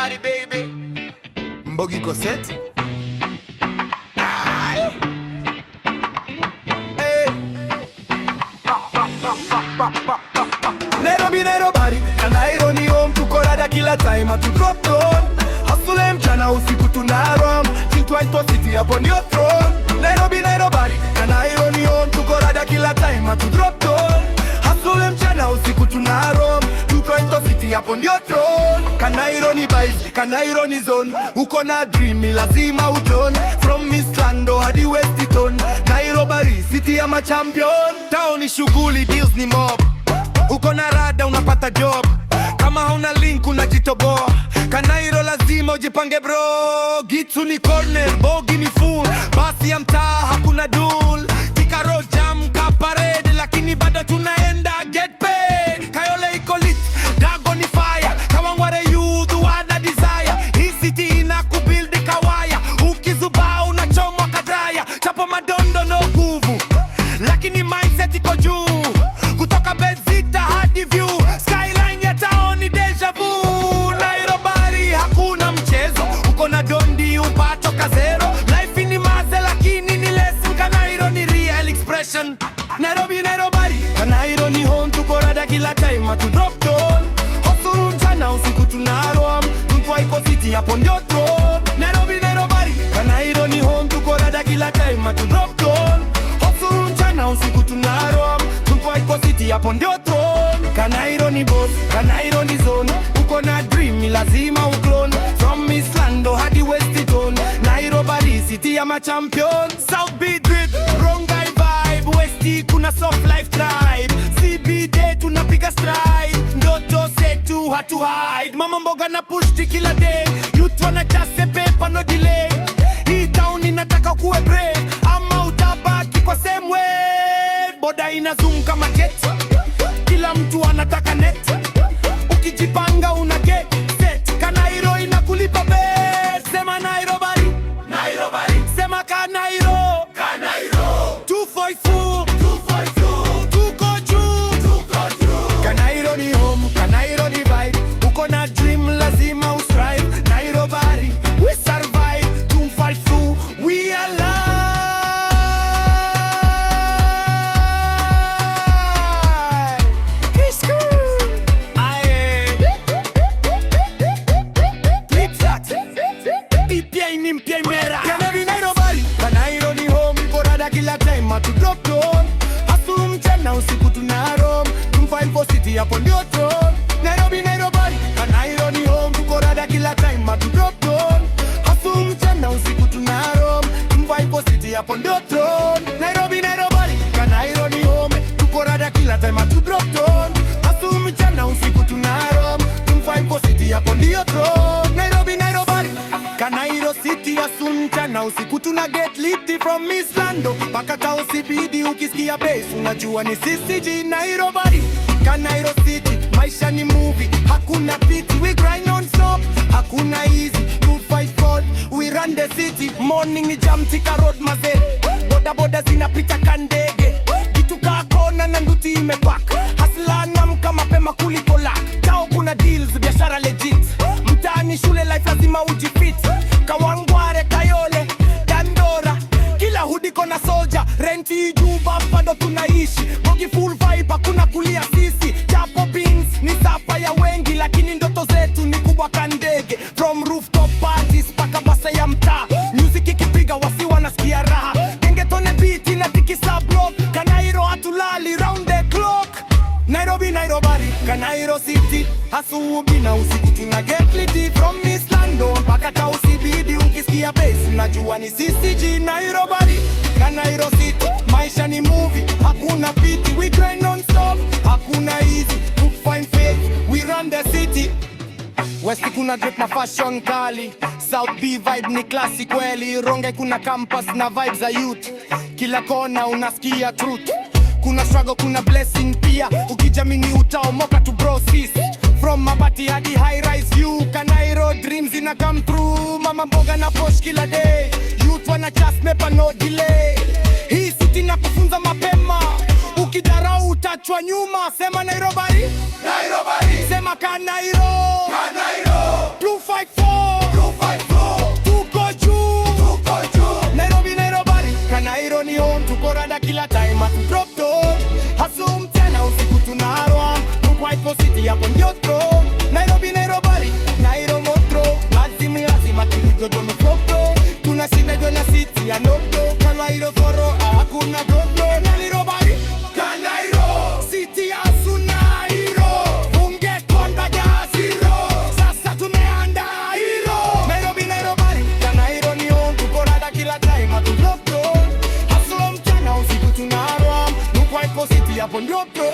Nairobi baby. Mbogi Cosette. Nairobi, Kanairo ni home, tuko rada kila time to drop down. Hustle mchana usiku tunarom, till twice to city upon your throne. Nairobi, Kanairo ni home, tuko rada kila time to drop down. Hustle mchana usiku tunarom, till twice to city upon your throne. Kanairo ni vibes, Kanairo ni zone, uko na dream lazima utone. From Mislando hadi Weston, Nairobi city ya machampion. Town ni shughuli, deals ni mob, uko na rada unapata job, kama hauna link unajitoboa. Kanairo lazima ujipange bro, Gitu ni corner, Bogi ni full, basi ya mtaa hakuna dul. Thika Road jam ka parade, lakini bado tunaenda get paid. Kayole iko lit, Dago ni fire, Kawangware youth wana desire. Hii city inakubuild kawaya, ukizubaa unachomwa kadaya. Chapo madondo no nguvu, lakini mindset iko juu. Kutoka Bezita hadi view, skyline ya town ni deja vu. Nairobi hakuna mchezo, uko na dondi upato kazero. Life ni maze lakini ni lesson, Kanairo ni real expression. Nairobi, Kanairo ni home, tuko rada kila time to drop down. Hustle mchana usiku tunarom, tuko iko city hapo ndio throne. Nairobi, Kanairo ni home, tuko rada kila time to drop down. Hustle mchana usiku tunarom, iko city hapo ndio throne. Kanairo ni boss, Kanairo ni zone, uko na dream lazima uclone. From Mislando hadi Weston, Nairobi city ya machampion. South B drip, Rongai vibe, Westi kuna soft life tribe. CBD tunapiga stride, ndoto zetu hatu hide. Mama mboga na push kila day, youth wana just paper no delay. Hii town inataka kuwe brave, ama utabaki kwa same way. Boda inazoom kama jet, kila mtu anataka net. Ukijipanga una get set, Kanairo inakulipa bet. Sema Nairobi, sema Kanairo, 254, tuko juu. Kanairo ni home, Kanairo ni vibe, uko na dream lazima ustrive. Nairobi, we survive, 254, we alive. Kanairo ni home, iko rada kila time to drop down. Hustle mchana usiku tunarom, tumfile city hapo ndio throne. Nairobi, Kanairo ni home, tuko rada kila time to drop down. Hustle mchana usiku tunarom, tumfile city hapo ndio throne. Nairobi, Kanairo ni home, tuko rada kila time to drop down. Hustle mchana usiku tunarom, tumfile city hapo ndio throne. Nairobi, Kanairo city ya mchana usiku tuna get lit. From Mislando paka Tao CBD, ukisikia bass unajua ni CCG. Nairobi, Kanairo city, maisha ni movie, hakuna pity. We grind non stop, hakuna easy, 254, we run the city. Morning ni jam Thika Road maze, boda zinapita kandege. Kitu kaa kona na nduti imepack, hasla namka mapema kuliko luck. Tao kuna deals, biashara legit, mtaani shule life lazima ujifit. Kawangware, Kayole, Dandora, kila hudi kona soldier. Renti Juba bado tunaishi, Bogi full vibe hakuna kulia sisi. Chapo beans ni sapa ya wengi, lakini ndoto zetu ni kubwa kandege. From rooftop parties paka basa ya mtaa, music ikipiga wasi wanasikia raha. Gengetone beat na tikisa block, Kanairo hatulali round the clock. Nairobi, Kanairo city, asubuhi na usiku tuna get lit. From Mislando mpaka Tao CBD, ukisikia bass unajua ni CCG. Nairobi, Kanairo city, maisha ni movie, hakuna pity. We grind non stop, hakuna easy, to find faith, we run the city. West kuna drip na fashion kali, South B vibe ni classic kweli. Rongai kuna campus na vibes za youth, kila kona unasikia truth. Kuna struggle, kuna blessing pia, ukijamini utaomoka tu bro sis. From Mabati hadi high rise view, Kanairo dreams ina come true. Mama mboga na push kila day, youth wana just never no delay. Hii city na kufunza mapema, ukidarau utachwa nyuma. Sema Nairobi, Nairobi, sema Kanairo, Kanairo, 254 254 tuko juu. Nairobi, Nairobi, Kanairo ni home. Tuko rada kila time atu drop down. Hustle mchana usiku tunarwa. Tuko Hypo City hapo ndio tro. Nairobi, Nairobi, Nairo motro. Lazima tulijodono flopro. Tunashinda jona city ya nokto. Kanairo foro hakuna goblo. Nairobi, Kanairo city ya Sunairo. Unge konda ya zero. Sasa tumeanda hero. Nairobi, Nairobi, Kanairo ni home. Tuko rada kila time atu drop down. Hustle mchana usiku tunarwa. Tuko Hypo City hapo ndio tro.